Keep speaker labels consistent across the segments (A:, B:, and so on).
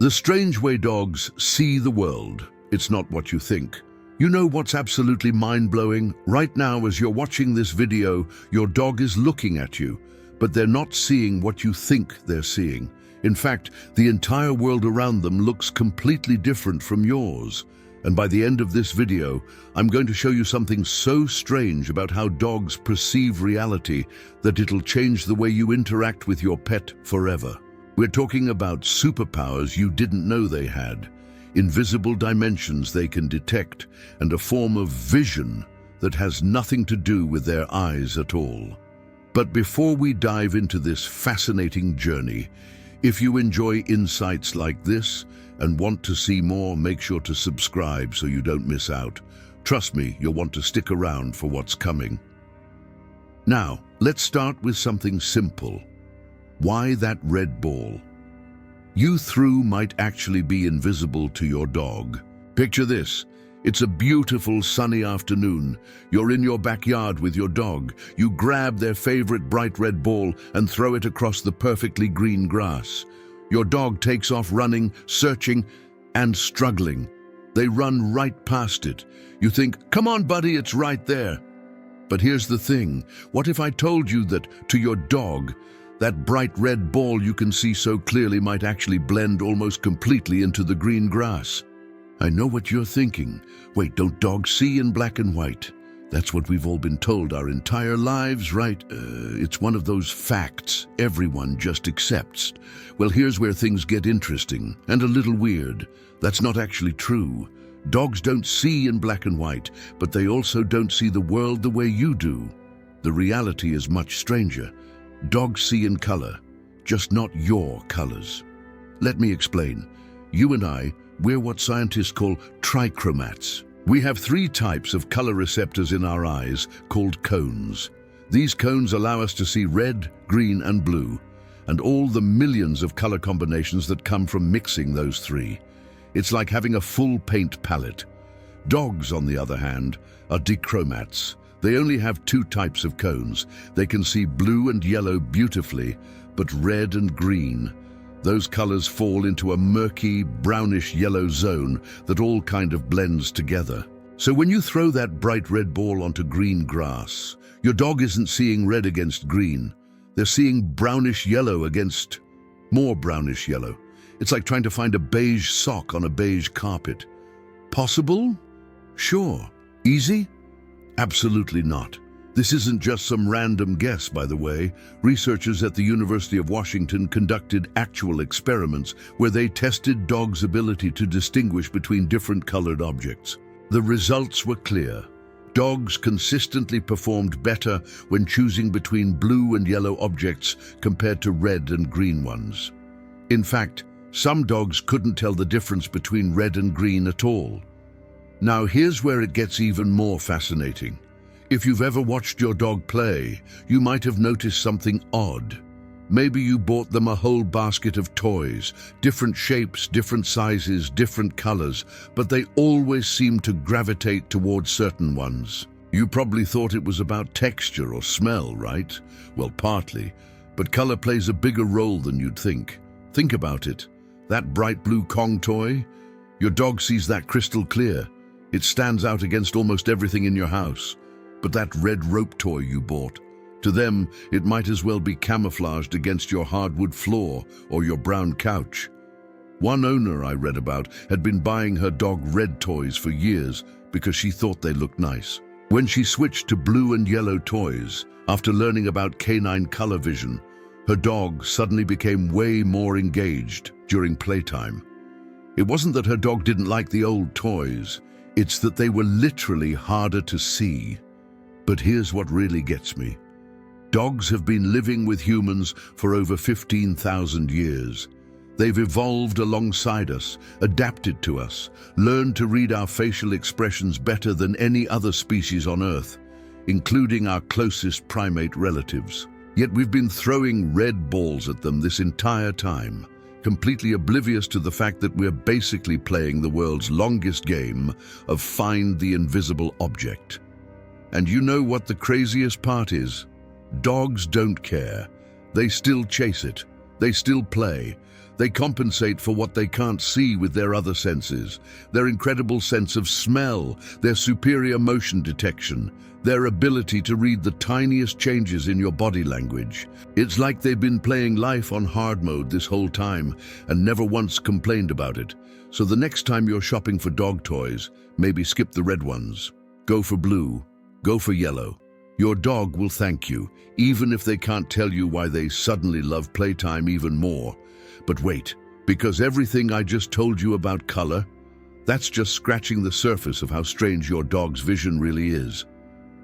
A: The strange way dogs see the world. It's not what you think. You know what's absolutely mind-blowing? Right now, as you're watching this video, your dog is looking at you, but they're not seeing what you think they're seeing. In fact, the entire world around them looks completely different from yours. And by the end of this video, I'm going to show you something so strange about how dogs perceive reality that it'll change the way you interact with your pet forever. We're talking about superpowers you didn't know they had, invisible dimensions they can detect, and a form of vision that has nothing to do with their eyes at all. But before we dive into this fascinating journey, if you enjoy insights like this and want to see more, make sure to subscribe so you don't miss out. Trust me, you'll want to stick around for what's coming. Now, let's start with something simple. Why that red ball? You threw might actually be invisible to your dog. Picture this. It's a beautiful sunny afternoon. You're in your backyard with your dog. You grab their favorite bright red ball and throw it across the perfectly green grass. Your dog takes off running, searching, and struggling. They run right past it. You think, "Come on, buddy, it's right there." But here's the thing. What if I told you that, to your dog, that bright red ball you can see so clearly might actually blend almost completely into the green grass? I know what you're thinking. Wait, don't dogs see in black and white? That's what we've all been told our entire lives, right? It's one of those facts everyone just accepts. Well, here's where things get interesting and a little weird. That's not actually true. Dogs don't see in black and white, but they also don't see the world the way you do. The reality is much stranger. Dogs see in color, just not your colors. Let me explain. You and I, we're what scientists call trichromats. We have 3 types of color receptors in our eyes called cones. These cones allow us to see red, green, and blue, and all the millions of color combinations that come from mixing those 3. It's like having a full paint palette. Dogs, on the other hand, are dichromats. They only have 2 types of cones. They can see blue and yellow beautifully, but red and green, those colors fall into a murky, brownish-yellow zone that all kind of blends together. So when you throw that bright red ball onto green grass, your dog isn't seeing red against green. They're seeing brownish-yellow against more brownish-yellow. It's like trying to find a beige sock on a beige carpet. Possible? Sure. Easy? Absolutely not. This isn't just some random guess, by the way. Researchers at the University of Washington conducted actual experiments where they tested dogs' ability to distinguish between different colored objects. The results were clear. Dogs consistently performed better when choosing between blue and yellow objects compared to red and green ones. In fact, some dogs couldn't tell the difference between red and green at all. Now here's where it gets even more fascinating. If you've ever watched your dog play, you might have noticed something odd. Maybe you bought them a whole basket of toys, different shapes, different sizes, different colors, but they always seem to gravitate towards certain ones. You probably thought it was about texture or smell, right? Well, partly, but color plays a bigger role than you'd think. Think about it. That bright blue Kong toy? Your dog sees that crystal clear. It stands out against almost everything in your house. But that red rope toy you bought, to them, it might as well be camouflaged against your hardwood floor or your brown couch. One owner I read about had been buying her dog red toys for years because she thought they looked nice. When she switched to blue and yellow toys, after learning about canine color vision, her dog suddenly became way more engaged during playtime. It wasn't that her dog didn't like the old toys, it's that they were literally harder to see. But here's what really gets me. Dogs have been living with humans for over 15,000 years. They've evolved alongside us, adapted to us, learned to read our facial expressions better than any other species on Earth, including our closest primate relatives. Yet we've been throwing red balls at them this entire time, completely oblivious to the fact that we're basically playing the world's longest game of find the invisible object. And you know what the craziest part is? Dogs don't care. They still chase it. They still play. They compensate for what they can't see with their other senses, their incredible sense of smell, their superior motion detection, their ability to read the tiniest changes in your body language. It's like they've been playing life on hard mode this whole time and never once complained about it. So the next time you're shopping for dog toys, maybe skip the red ones. Go for blue, go for yellow. Your dog will thank you, even if they can't tell you why they suddenly love playtime even more. But wait, because everything I just told you about color, that's just scratching the surface of how strange your dog's vision really is.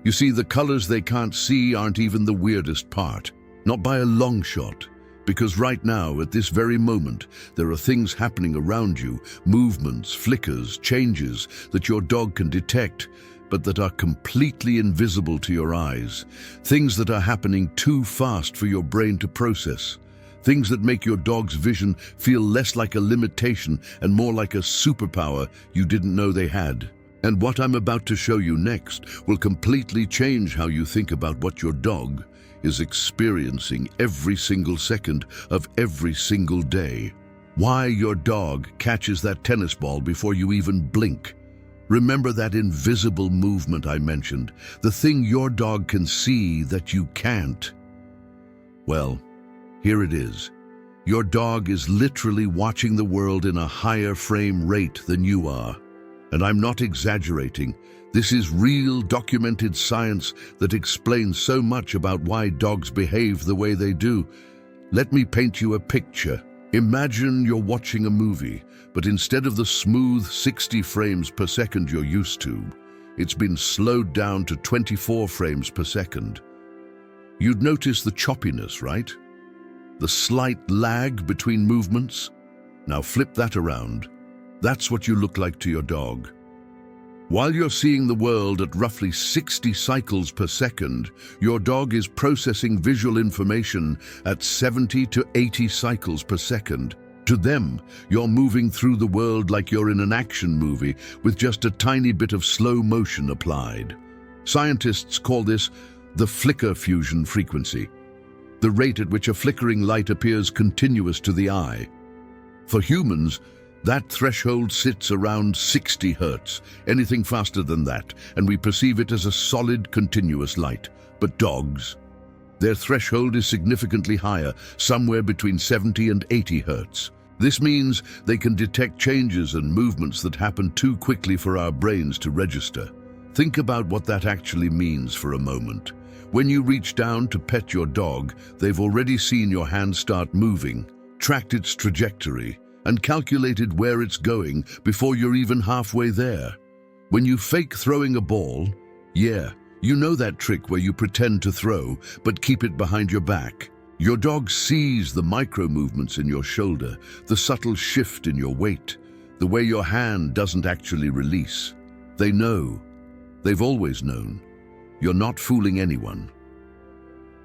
A: You see, the colors they can't see aren't even the weirdest part, not by a long shot. Because right now, at this very moment, there are things happening around you, movements, flickers, changes that your dog can detect, but that are completely invisible to your eyes. Things that are happening too fast for your brain to process. Things that make your dog's vision feel less like a limitation and more like a superpower you didn't know they had. And what I'm about to show you next will completely change how you think about what your dog is experiencing every single second of every single day. Why your dog catches that tennis ball before you even blink. Remember that invisible movement I mentioned, the thing your dog can see that you can't? Well, here it is. Your dog is literally watching the world in a higher frame rate than you are. And I'm not exaggerating. This is real documented science that explains so much about why dogs behave the way they do. Let me paint you a picture. Imagine you're watching a movie, but instead of the smooth 60 frames per second you're used to, it's been slowed down to 24 frames per second. You'd notice the choppiness, right? The slight lag between movements. Now flip that around. That's what you look like to your dog. While you're seeing the world at roughly 60 cycles per second, your dog is processing visual information at 70 to 80 cycles per second. To them, you're moving through the world like you're in an action movie with just a tiny bit of slow motion applied. Scientists call this the flicker fusion frequency, the rate at which a flickering light appears continuous to the eye. For humans, that threshold sits around 60 hertz, anything faster than that, and we perceive it as a solid, continuous light. But dogs, their threshold is significantly higher, somewhere between 70 and 80 hertz. This means they can detect changes and movements that happen too quickly for our brains to register. Think about what that actually means for a moment. When you reach down to pet your dog, they've already seen your hand start moving, tracked its trajectory, and calculated where it's going before you're even halfway there. When you fake throwing a ball, yeah, you know that trick where you pretend to throw but keep it behind your back. Your dog sees the micro movements in your shoulder, the subtle shift in your weight, the way your hand doesn't actually release. They know. They've always known. You're not fooling anyone.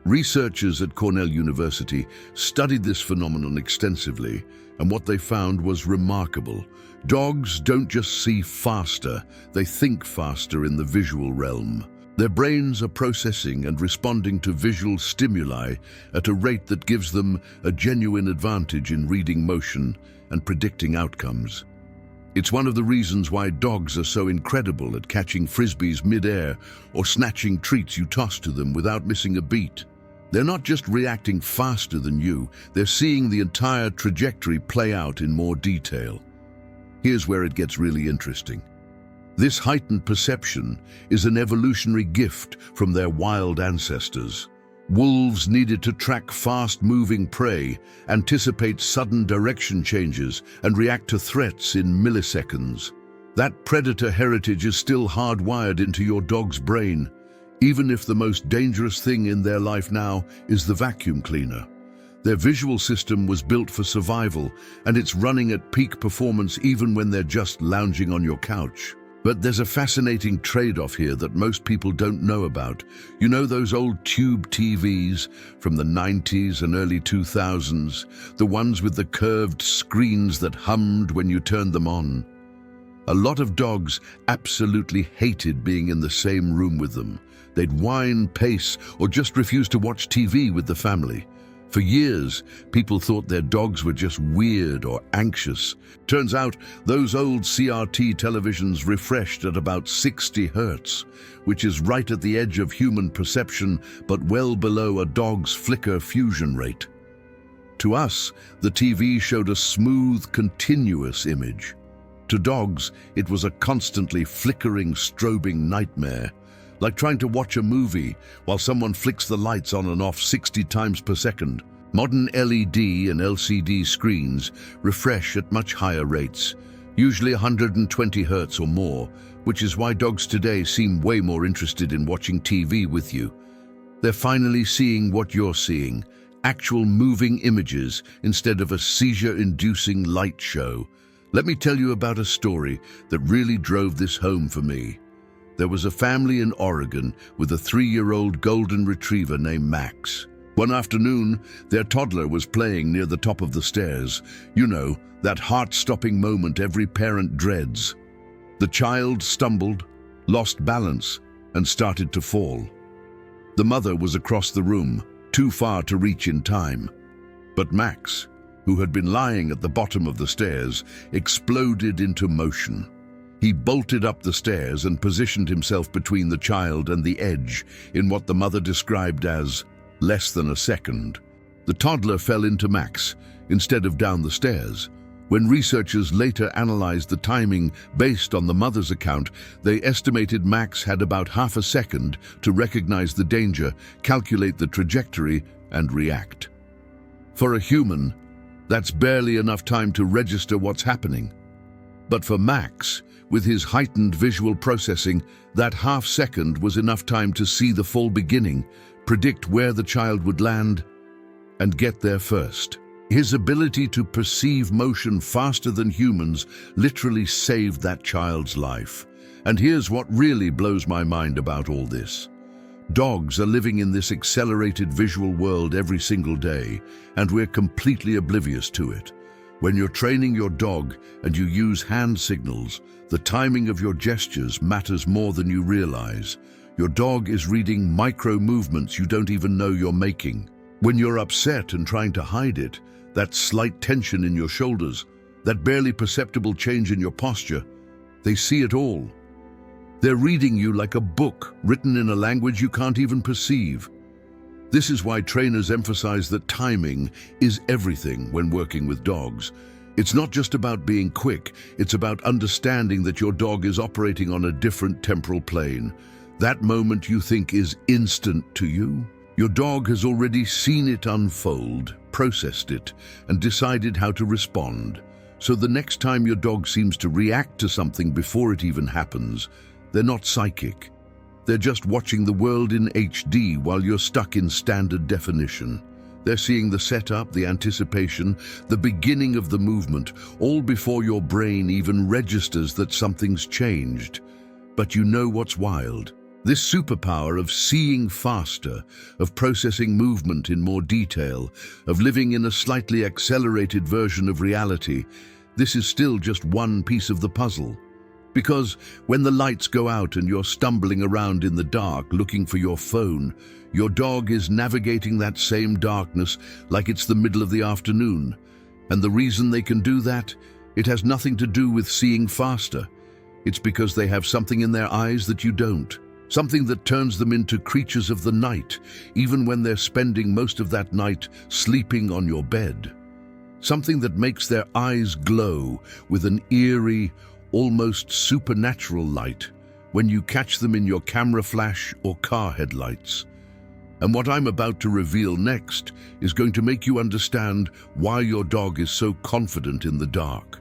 A: Researchers at Cornell University studied this phenomenon extensively, and what they found was remarkable. Dogs don't just see faster, they think faster in the visual realm. Their brains are processing and responding to visual stimuli at a rate that gives them a genuine advantage in reading motion and predicting outcomes. It's one of the reasons why dogs are so incredible at catching frisbees mid-air or snatching treats you toss to them without missing a beat. They're not just reacting faster than you, they're seeing the entire trajectory play out in more detail. Here's where it gets really interesting. This heightened perception is an evolutionary gift from their wild ancestors. Wolves needed to track fast-moving prey, anticipate sudden direction changes, and react to threats in milliseconds. That predator heritage is still hardwired into your dog's brain, even if the most dangerous thing in their life now is the vacuum cleaner. Their visual system was built for survival, and it's running at peak performance even when they're just lounging on your couch. But there's a fascinating trade-off here that most people don't know about. You know those old tube TVs from the 90s and early 2000s, the ones with the curved screens that hummed when you turned them on? A lot of dogs absolutely hated being in the same room with them. They'd whine, pace, or just refuse to watch TV with the family. For years, people thought their dogs were just weird or anxious. Turns out, those old CRT televisions refreshed at about 60 hertz, which is right at the edge of human perception, but well below a dog's flicker fusion rate. To us, the TV showed a smooth, continuous image. To dogs, it was a constantly flickering, strobing nightmare, like trying to watch a movie while someone flicks the lights on and off 60 times per second. Modern LED and LCD screens refresh at much higher rates, usually 120 hertz or more, which is why dogs today seem way more interested in watching TV with you. They're finally seeing what you're seeing, actual moving images instead of a seizure-inducing light show. Let me tell you about a story that really drove this home for me. There was a family in Oregon with a 3-year-old golden retriever named Max. One afternoon, their toddler was playing near the top of the stairs. You know, that heart-stopping moment every parent dreads. The child stumbled, lost balance, and started to fall. The mother was across the room, too far to reach in time. But Max, who had been lying at the bottom of the stairs, exploded into motion. He bolted up the stairs and positioned himself between the child and the edge in what the mother described as less than a second. The toddler fell into Max instead of down the stairs. When researchers later analyzed the timing based on the mother's account, they estimated Max had about half a second to recognize the danger, calculate the trajectory, and react. For a human, that's barely enough time to register what's happening. But for Max, with his heightened visual processing, that half second was enough time to see the full beginning, predict where the child would land, and get there first. His ability to perceive motion faster than humans literally saved that child's life. And here's what really blows my mind about all this. Dogs are living in this accelerated visual world every single day, and we're completely oblivious to it. When you're training your dog and you use hand signals, the timing of your gestures matters more than you realize. Your dog is reading micro movements you don't even know you're making. When you're upset and trying to hide it, that slight tension in your shoulders, that barely perceptible change in your posture, they see it all. They're reading you like a book written in a language you can't even perceive. This is why trainers emphasize that timing is everything when working with dogs. It's not just about being quick, it's about understanding that your dog is operating on a different temporal plane. That moment you think is instant to you, your dog has already seen it unfold, processed it, and decided how to respond. So the next time your dog seems to react to something before it even happens, they're not psychic. They're just watching the world in HD while you're stuck in standard definition. They're seeing the setup, the anticipation, the beginning of the movement, all before your brain even registers that something's changed. But you know what's wild? This superpower of seeing faster, of processing movement in more detail, of living in a slightly accelerated version of reality, this is still just one piece of the puzzle. Because when the lights go out and you're stumbling around in the dark looking for your phone, your dog is navigating that same darkness like it's the middle of the afternoon. And the reason they can do that, it has nothing to do with seeing faster. It's because they have something in their eyes that you don't. Something that turns them into creatures of the night, even when they're spending most of that night sleeping on your bed. Something that makes their eyes glow with an eerie, almost supernatural light when you catch them in your camera flash or car headlights. And what I'm about to reveal next is going to make you understand why your dog is so confident in the dark,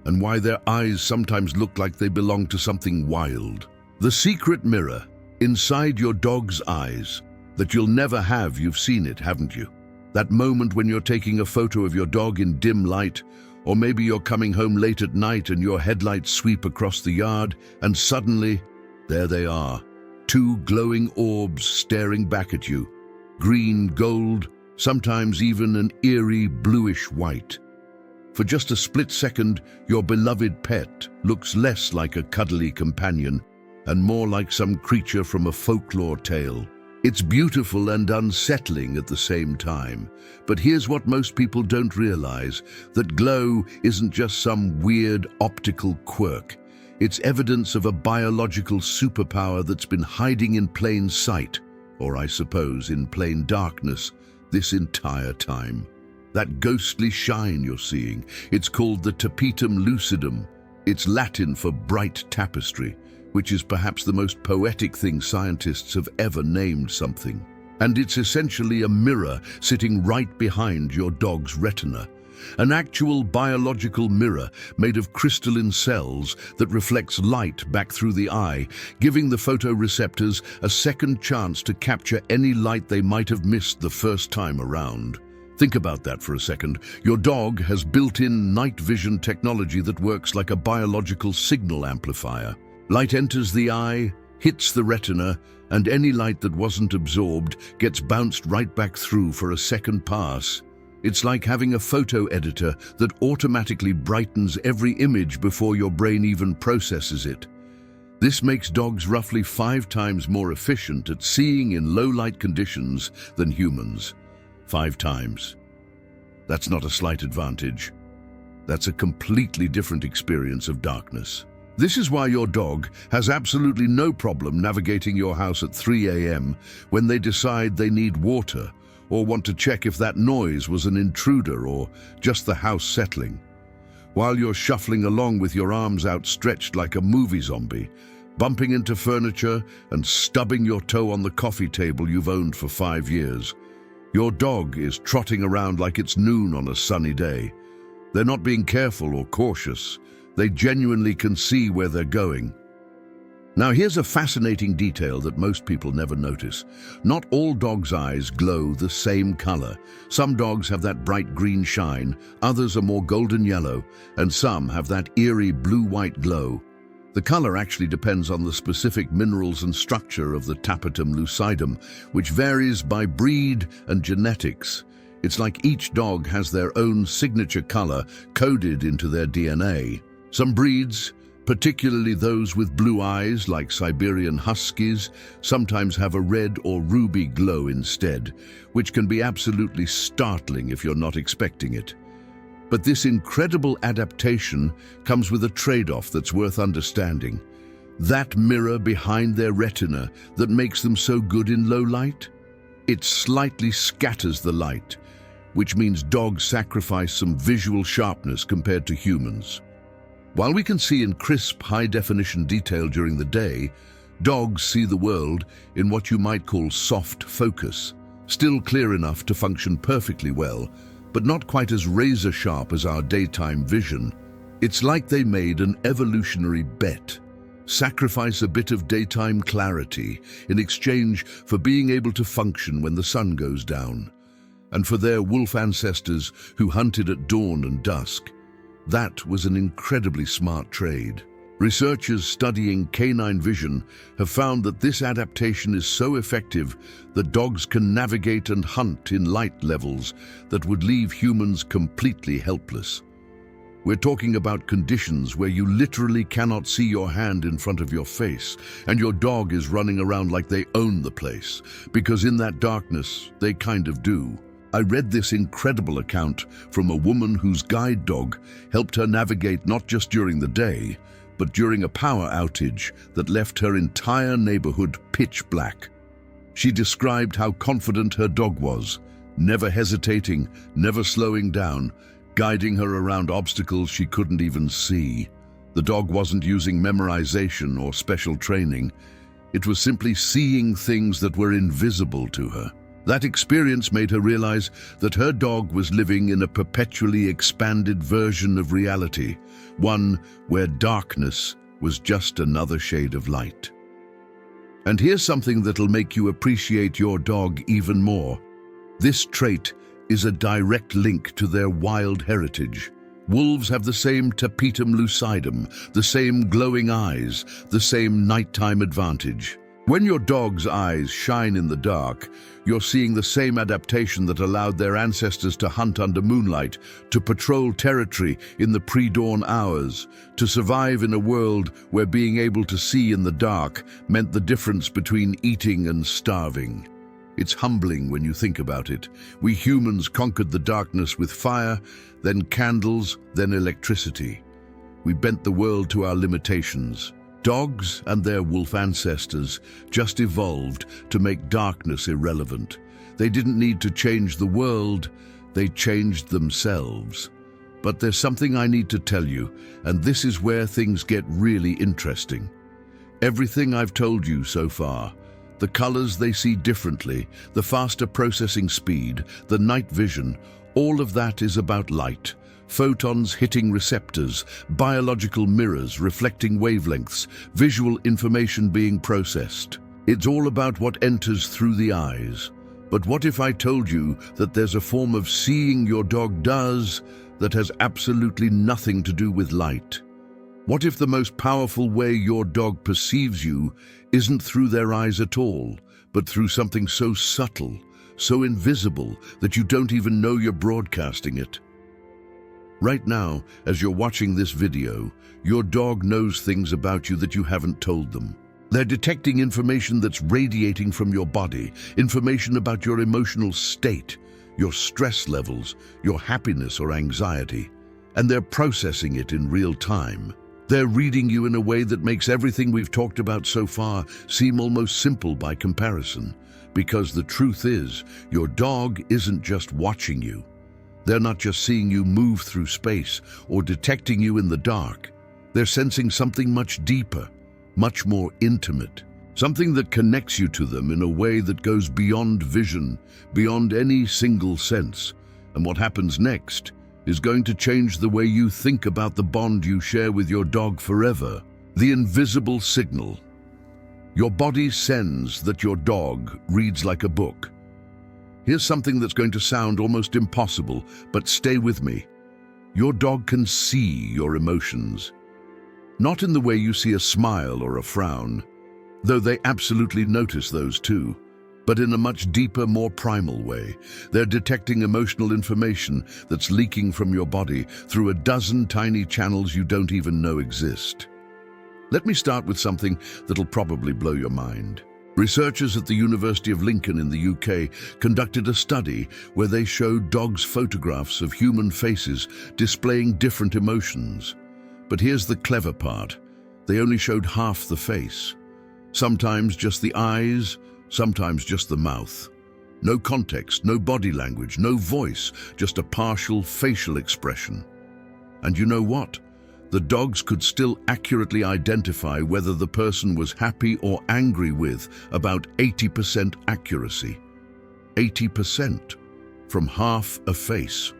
A: and why their eyes sometimes look like they belong to something wild. The secret mirror inside your dog's eyes that you'll never have. You've seen it, haven't you? That moment when you're taking a photo of your dog in dim light, or maybe you're coming home late at night and your headlights sweep across the yard, and suddenly, there they are, two glowing orbs staring back at you. Green, gold, sometimes even an eerie bluish white. For just a split second, your beloved pet looks less like a cuddly companion and more like some creature from a folklore tale. It's beautiful and unsettling at the same time. But here's what most people don't realize, that glow isn't just some weird optical quirk. It's evidence of a biological superpower that's been hiding in plain sight, or I suppose in plain darkness, this entire time. That ghostly shine you're seeing, it's called the tapetum lucidum. It's Latin for bright tapestry, which is perhaps the most poetic thing scientists have ever named something. And it's essentially a mirror sitting right behind your dog's retina. An actual biological mirror made of crystalline cells that reflects light back through the eye, giving the photoreceptors a second chance to capture any light they might have missed the first time around. Think about that for a second. Your dog has built-in night vision technology that works like a biological signal amplifier. Light enters the eye, hits the retina, and any light that wasn't absorbed gets bounced right back through for a second pass. It's like having a photo editor that automatically brightens every image before your brain even processes it. This makes dogs roughly 5 times more efficient at seeing in low-light conditions than humans. 5 times. That's not a slight advantage. That's a completely different experience of darkness. This is why your dog has absolutely no problem navigating your house at 3 a.m. when they decide they need water or want to check if that noise was an intruder or just the house settling. While you're shuffling along with your arms outstretched like a movie zombie, bumping into furniture and stubbing your toe on the coffee table you've owned for 5 years, your dog is trotting around like it's noon on a sunny day. They're not being careful or cautious. They genuinely can see where they're going. Now here's a fascinating detail that most people never notice. Not all dogs' eyes glow the same color. Some dogs have that bright green shine, others are more golden yellow, and some have that eerie blue-white glow. The color actually depends on the specific minerals and structure of the tapetum lucidum, which varies by breed and genetics. It's like each dog has their own signature color coded into their DNA. Some breeds, particularly those with blue eyes like Siberian Huskies, sometimes have a red or ruby glow instead, which can be absolutely startling if you're not expecting it. But this incredible adaptation comes with a trade-off that's worth understanding. That mirror behind their retina that makes them so good in low light? It slightly scatters the light, which means dogs sacrifice some visual sharpness compared to humans. While we can see in crisp, high-definition detail during the day, dogs see the world in what you might call soft focus, still clear enough to function perfectly well, but not quite as razor-sharp as our daytime vision. It's like they made an evolutionary bet. Sacrifice a bit of daytime clarity in exchange for being able to function when the sun goes down. And for their wolf ancestors who hunted at dawn and dusk, that was an incredibly smart trade. Researchers studying canine vision have found that this adaptation is so effective that dogs can navigate and hunt in light levels that would leave humans completely helpless. We're talking about conditions where you literally cannot see your hand in front of your face, and your dog is running around like they own the place, because in that darkness, they kind of do. I read this incredible account from a woman whose guide dog helped her navigate not just during the day, but during a power outage that left her entire neighborhood pitch black. She described how confident her dog was, never hesitating, never slowing down, guiding her around obstacles she couldn't even see. The dog wasn't using memorization or special training. It was simply seeing things that were invisible to her. That experience made her realize that her dog was living in a perpetually expanded version of reality, one where darkness was just another shade of light. And here's something that'll make you appreciate your dog even more. This trait is a direct link to their wild heritage. Wolves have the same tapetum lucidum, the same glowing eyes, the same nighttime advantage. When your dog's eyes shine in the dark, you're seeing the same adaptation that allowed their ancestors to hunt under moonlight, to patrol territory in the pre-dawn hours, to survive in a world where being able to see in the dark meant the difference between eating and starving. It's humbling when you think about it. We humans conquered the darkness with fire, then candles, then electricity. We bent the world to our limitations. Dogs and their wolf ancestors just evolved to make darkness irrelevant. They didn't need to change the world, they changed themselves. But there's something I need to tell you, and this is where things get really interesting. Everything I've told you so far, the colors they see differently, the faster processing speed, the night vision, all of that is about light. Photons hitting receptors, biological mirrors reflecting wavelengths, visual information being processed. It's all about what enters through the eyes. But what if I told you that there's a form of seeing your dog does that has absolutely nothing to do with light? What if the most powerful way your dog perceives you isn't through their eyes at all, but through something so subtle, so invisible that you don't even know you're broadcasting it? Right now, as you're watching this video, your dog knows things about you that you haven't told them. They're detecting information that's radiating from your body, information about your emotional state, your stress levels, your happiness or anxiety, and they're processing it in real time. They're reading you in a way that makes everything we've talked about so far seem almost simple by comparison, because the truth is, your dog isn't just watching you. They're not just seeing you move through space or detecting you in the dark. They're sensing something much deeper, much more intimate, something that connects you to them in a way that goes beyond vision, beyond any single sense. And what happens next is going to change the way you think about the bond you share with your dog forever. The invisible signal. Your body sends that your dog reads like a book. Here's something that's going to sound almost impossible, but stay with me. Your dog can see your emotions. Not in the way you see a smile or a frown, though they absolutely notice those too, but in a much deeper, more primal way. They're detecting emotional information that's leaking from your body through a dozen tiny channels you don't even know exist. Let me start with something that'll probably blow your mind. Researchers at the University of Lincoln in the UK conducted a study where they showed dogs photographs of human faces displaying different emotions. But here's the clever part. They only showed half the face. Sometimes just the eyes, sometimes just the mouth. No context, no body language, no voice, just a partial facial expression. And you know what? The dogs could still accurately identify whether the person was happy or angry with about 80% accuracy. 80% from half a face.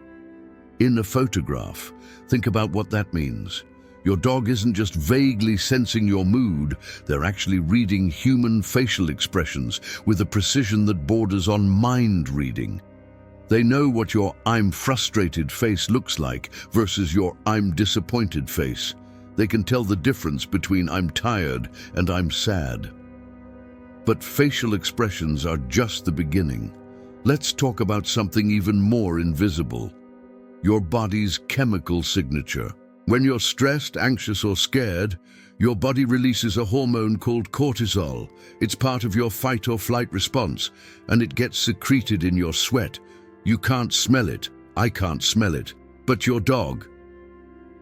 A: In a photograph, think about what that means. Your dog isn't just vaguely sensing your mood, they're actually reading human facial expressions with a precision that borders on mind reading. They know what your "I'm frustrated" face looks like versus your "I'm disappointed" face. They can tell the difference between "I'm tired" and "I'm sad." But facial expressions are just the beginning. Let's talk about something even more invisible. Your body's chemical signature. When you're stressed, anxious, or scared, your body releases a hormone called cortisol. It's part of your fight or flight response, and it gets secreted in your sweat. You can't smell it, I can't smell it, but your dog.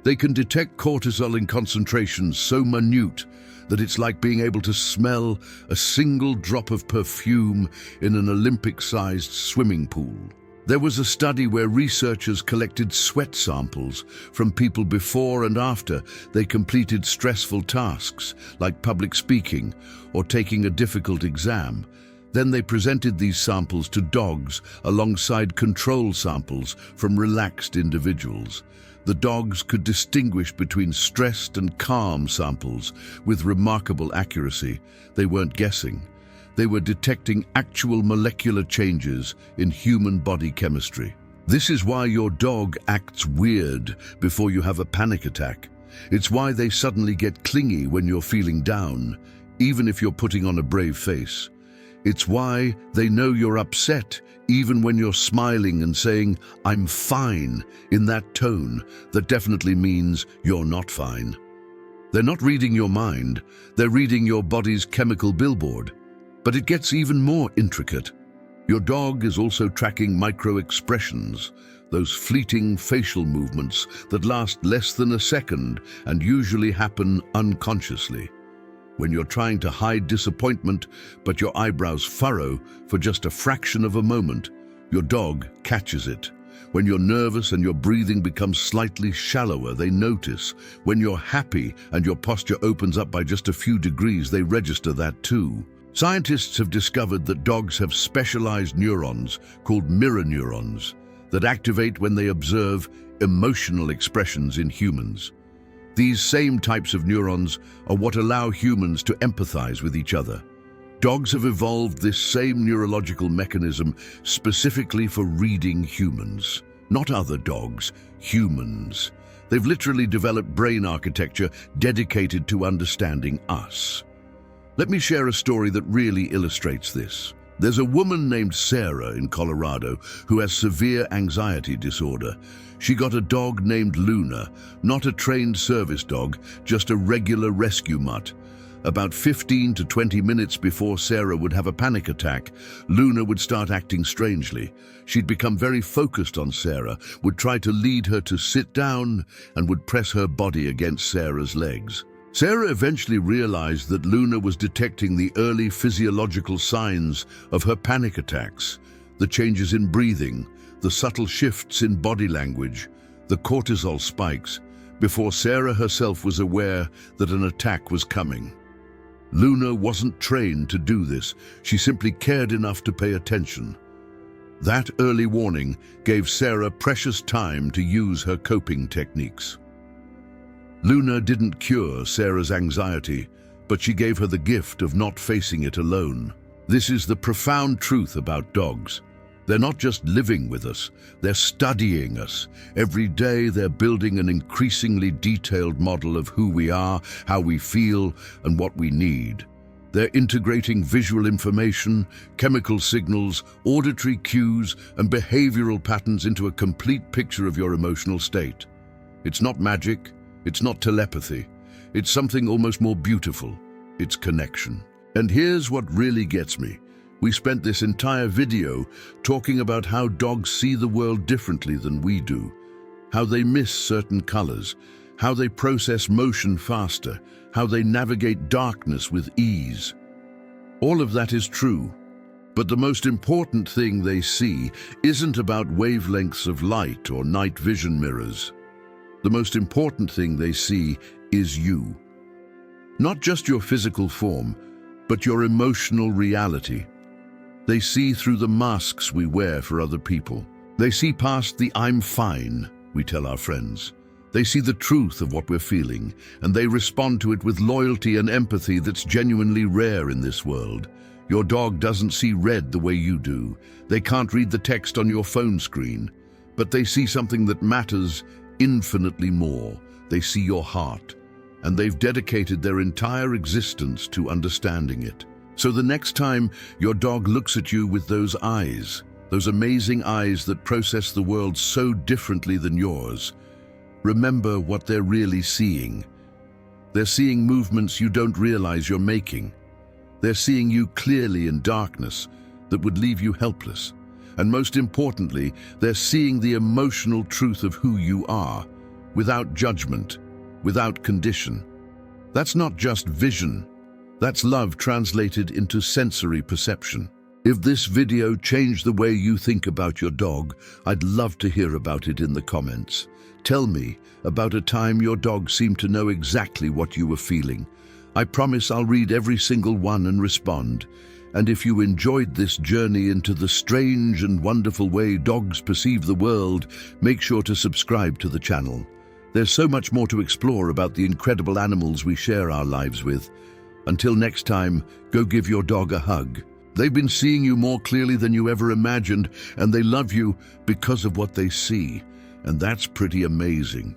A: They can detect cortisol in concentrations so minute that it's like being able to smell a single drop of perfume in an Olympic-sized swimming pool. There was a study where researchers collected sweat samples from people before and after they completed stressful tasks like public speaking or taking a difficult exam. Then they presented these samples to dogs alongside control samples from relaxed individuals. The dogs could distinguish between stressed and calm samples with remarkable accuracy. They weren't guessing. They were detecting actual molecular changes in human body chemistry. This is why your dog acts weird before you have a panic attack. It's why they suddenly get clingy when you're feeling down, even if you're putting on a brave face. It's why they know you're upset, even when you're smiling and saying, "I'm fine," in that tone that definitely means you're not fine. They're not reading your mind, they're reading your body's chemical billboard. But it gets even more intricate. Your dog is also tracking micro-expressions, those fleeting facial movements that last less than a second and usually happen unconsciously. When you're trying to hide disappointment, but your eyebrows furrow for just a fraction of a moment, your dog catches it. When you're nervous and your breathing becomes slightly shallower, they notice. When you're happy and your posture opens up by just a few degrees, they register that too. Scientists have discovered that dogs have specialized neurons called mirror neurons that activate when they observe emotional expressions in humans. These same types of neurons are what allow humans to empathize with each other. Dogs have evolved this same neurological mechanism specifically for reading humans. Not other dogs, humans. They've literally developed brain architecture dedicated to understanding us. Let me share a story that really illustrates this. There's a woman named Sarah in Colorado who has severe anxiety disorder. She got a dog named Luna, not a trained service dog, just a regular rescue mutt. About 15 to 20 minutes before Sarah would have a panic attack, Luna would start acting strangely. She'd become very focused on Sarah, would try to lead her to sit down, and would press her body against Sarah's legs. Sarah eventually realized that Luna was detecting the early physiological signs of her panic attacks, the changes in breathing, the subtle shifts in body language, the cortisol spikes, before Sarah herself was aware that an attack was coming. Luna wasn't trained to do this. She simply cared enough to pay attention. That early warning gave Sarah precious time to use her coping techniques. Luna didn't cure Sarah's anxiety, but she gave her the gift of not facing it alone. This is the profound truth about dogs. They're not just living with us, they're studying us. Every day they're building an increasingly detailed model of who we are, how we feel, and what we need. They're integrating visual information, chemical signals, auditory cues, and behavioral patterns into a complete picture of your emotional state. It's not magic, it's not telepathy. It's something almost more beautiful. It's connection. And here's what really gets me. We spent this entire video talking about how dogs see the world differently than we do, how they miss certain colors, how they process motion faster, how they navigate darkness with ease. All of that is true, but the most important thing they see isn't about wavelengths of light or night vision mirrors. The most important thing they see is you. Not just your physical form, but your emotional reality. They see through the masks we wear for other people. They see past the "I'm fine" we tell our friends. They see the truth of what we're feeling, and they respond to it with loyalty and empathy that's genuinely rare in this world. Your dog doesn't see red the way you do. They can't read the text on your phone screen, but they see something that matters infinitely more. They see your heart, and they've dedicated their entire existence to understanding it. So the next time your dog looks at you with those eyes, those amazing eyes that process the world so differently than yours, remember what they're really seeing. They're seeing movements you don't realize you're making. They're seeing you clearly in darkness that would leave you helpless. And most importantly, they're seeing the emotional truth of who you are, without judgment, without condition. That's not just vision. That's love translated into sensory perception. If this video changed the way you think about your dog, I'd love to hear about it in the comments. Tell me about a time your dog seemed to know exactly what you were feeling. I promise I'll read every single one and respond. And if you enjoyed this journey into the strange and wonderful way dogs perceive the world, make sure to subscribe to the channel. There's so much more to explore about the incredible animals we share our lives with. Until next time, go give your dog a hug. They've been seeing you more clearly than you ever imagined, and they love you because of what they see. And that's pretty amazing.